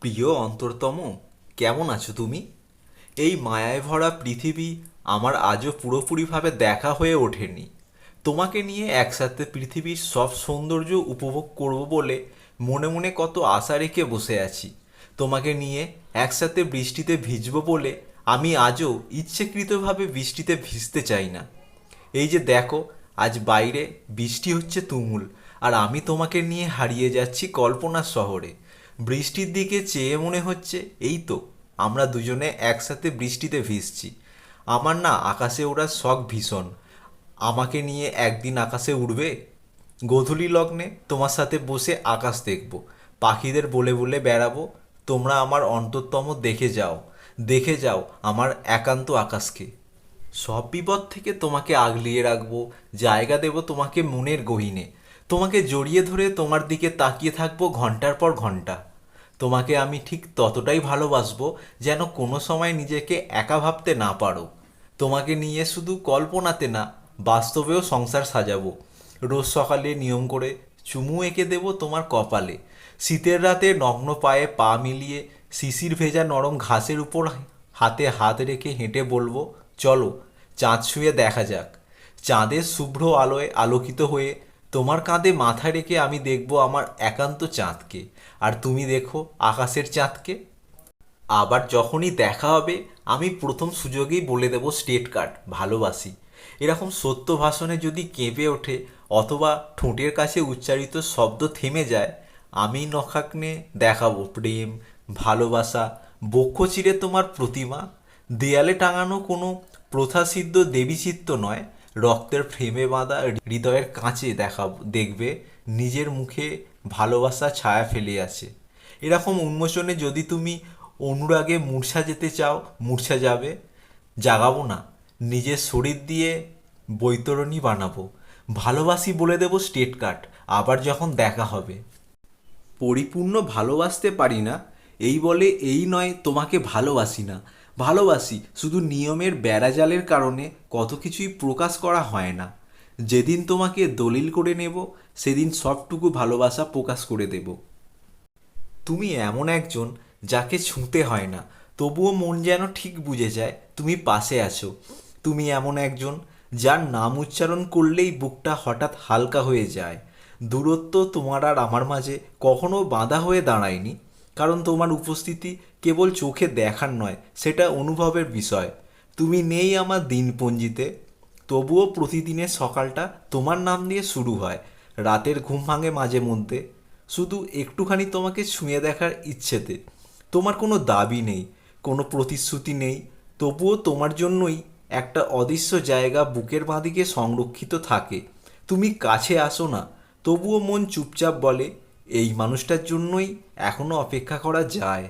প্রিয় অন্তরতম, কেমন আছো তুমি? এই মায়ায় ভরা পৃথিবী আমার আজও পুরোপুরিভাবে দেখা হয়ে ওঠেনি। তোমাকে নিয়ে একসাথে পৃথিবীর সব সৌন্দর্য উপভোগ করব বলে মনে মনে কত আশা রেখে বসে আছি। তোমাকে নিয়ে একসাথে বৃষ্টিতে ভিজব বলে আমি আজও ইচ্ছেকৃতভাবে বৃষ্টিতে ভিজতে চাই না। এই যে দেখো, আজ বাইরে বৃষ্টি হচ্ছে তুমুল, আর আমি তোমাকে নিয়ে হারিয়ে যাচ্ছি কল্পনার শহরে। বৃষ্টির দিকে চেয়ে মনে হচ্ছে এই তো আমরা দুজনে একসাথে বৃষ্টিতে ভিজছি। আমার না আকাশে ওড়ার শখ ভীষণ। আমাকে নিয়ে একদিন আকাশে উড়বে? গোধূলি লগ্নে তোমার সাথে বসে আকাশ দেখব, পাখিদের বলে বলে বেড়াবো, তোমরা আমার অন্তরতম দেখে যাও, দেখে যাও আমার একান্ত আকাশকে। সব বিপদ থেকে তোমাকে আগলিয়ে রাখবো, জায়গা দেব তোমাকে মনের গহীনে। তোমাকে জড়িয়ে ধরে তোমার দিকে তাকিয়ে থাকবো ঘন্টার পর ঘন্টা। তোমাকে আমি ঠিক ততটাই ভালোবাসবো যেন কোনো সময় নিজেকে একা ভাবতে না পারো। তোমাকে নিয়ে শুধু কল্পনাতে না, বাস্তবেও সংসার সাজাবো। রোজ সকালে নিয়ম করে চুমু এঁকে দেবো তোমার কপালে। শীতের রাতে নগ্ন পায়ে পা মিলিয়ে শিশির ভেজা নরম ঘাসের উপর হাতে হাত রেখে হেঁটে বলবো, চলো চাঁদ ছুঁয়ে দেখা যাক। চাঁদের শুভ্র আলোয় আলোকিত হয়ে তোমার কাঁধে মাথা রেখে আমি দেখব আমার একান্ত চাঁদকে, আর তুমি দেখো আকাশের চাঁদকে। আবার যখনই দেখা হবে আমি প্রথম সুযোগেই বলে দেব স্ট্রেট কাট ভালোবাসি। এরকম সত্য ভাষণে যদি কেঁপে ওঠে অথবা ঠোঁটের কাছে উচ্চারিত শব্দ থেমে যায়, আমি নখাগ্নে দেখাবো প্রেম, ভালোবাসা, বক্ষ চিরে তোমার প্রতিমা। দেয়ালে টাঙানো কোনো প্রথাসিদ্ধ দেবীচিত্র নয়, রক্তের ফ্রেমে বাঁধা হৃদয়ের কাছে দেখবে নিজের মুখে ভালোবাসা ছায়া ফেলে আছে। এরকম উন্মোচনে যদি তুমি অনুরাগে মূর্ছা যেতে চাও, মূর্ছা যাবে। জাগাবো না, নিজের শরীর দিয়ে বৈতরণী বানাবো। ভালোবাসি বলে দেব স্ট্রেট কাট আবার যখন দেখা হবে। পরিপূর্ণ ভালোবাসতে পারি না এই বলে এই নয় তোমাকে ভালোবাসি না। ভালোবাসি, শুধু নিয়মের বেড়াজালের কারণে কত কিছুই প্রকাশ করা হয় না। যেদিন তোমাকে দলিল করে নেব সেদিন সবটুকু ভালোবাসা প্রকাশ করে দেব। তুমি এমন একজন যাকে ছুঁতে হয় না, তবুও মন যেন ঠিক বুঝে যায় তুমি পাশে আছো। তুমি এমন একজন যার নাম উচ্চারণ করলেই বুকটা হঠাৎ হালকা হয়ে যায়। দূরত্ব তোমার আর আমার মাঝে কখনো বাধা হয়ে দাঁড়ায়নি, কারণ তোমার উপস্থিতি কেবল চোখে দেখার নয়, সেটা অনুভবের বিষয়। তুমি নেই আমার দিনপঞ্জিতে, তবুও প্রতিদিনের সকালটা তোমার নাম দিয়ে শুরু হয়। রাতের ঘুম ভাঙে মাঝে মধ্যে শুধু একটুখানি তোমাকে ছুঁয়ে দেখার ইচ্ছেতে। তোমার কোনো দাবি নেই, কোনো প্রতিশ্রুতি নেই, তবুও তোমার জন্যই একটা অদৃশ্য জায়গা বুকের বাঁদিকে সংরক্ষিত থাকে। তুমি কাছে আসো না, তবুও মন চুপচাপ বলে এই মানুষটার জন্যই এখনো অপেক্ষা করা যায়।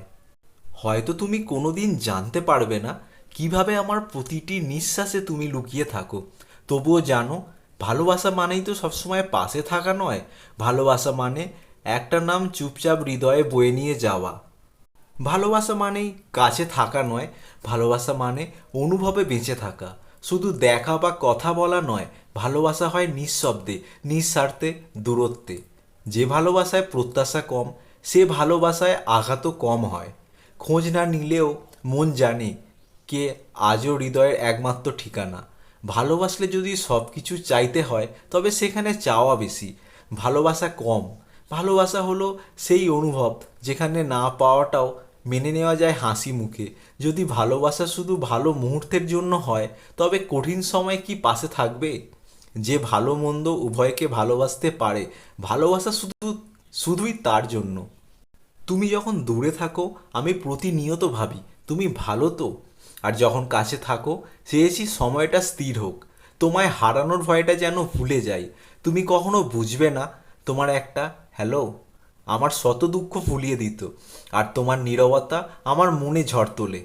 হয়তো তুমি কোনোদিন জানতে পারবে না কিভাবে আমার প্রতিটি নিঃশ্বাসে তুমি লুকিয়ে থাকো, তবুও জানো ভালোবাসা মানেই তো সবসময় পাশে থাকা নয়। ভালোবাসা মানে একটা নাম চুপচাপ হৃদয়ে বয়ে নিয়ে যাওয়া। ভালোবাসা মানেই কাছে থাকা নয়, ভালোবাসা মানে অনুভবে বেঁচে থাকা, শুধু দেখা বা কথা বলা নয়। ভালোবাসা হয় নিঃশব্দে, নিঃস্বার্থে, দূরত্বে। যে ভালোবাসায় প্রত্যাশা কম, সে ভালোবাসায় আঘাতও কম হয়। খোঁজ না নিলেও মন জানে কে আজও হৃদয়ের একমাত্র ঠিকানা। ভালোবাসলে যদি সব কিছু চাইতে হয় তবে সেখানে চাওয়া বেশি, ভালোবাসা কম। ভালোবাসা হলো সেই অনুভব যেখানে না পাওয়াটাও মেনে নেওয়া যায় হাসি মুখে। যদি ভালোবাসা শুধু ভালো মুহূর্তের জন্য হয় তবে কঠিন সময় কি পাশে থাকবে? যে ভালো মন্দ উভয়কে ভালোবাসতে পারে, ভালোবাসা শুধুই তার জন্য। তুমি যখন দূরে থাকো আমি প্রতিনিয়ত ভাবি তুমি ভালো তো, আর যখন কাছে থাকো চেয়েছি সময়টা স্থির হোক। তোমায় হারানোর ভয়টা যেন ভুলে যাই। তুমি কখনো বুঝবে না, তোমার একটা হ্যালো আমার শত দুঃখ ভুলিয়ে দিত, আর তোমার নীরবতা আমার মনে ঝড় তোলে।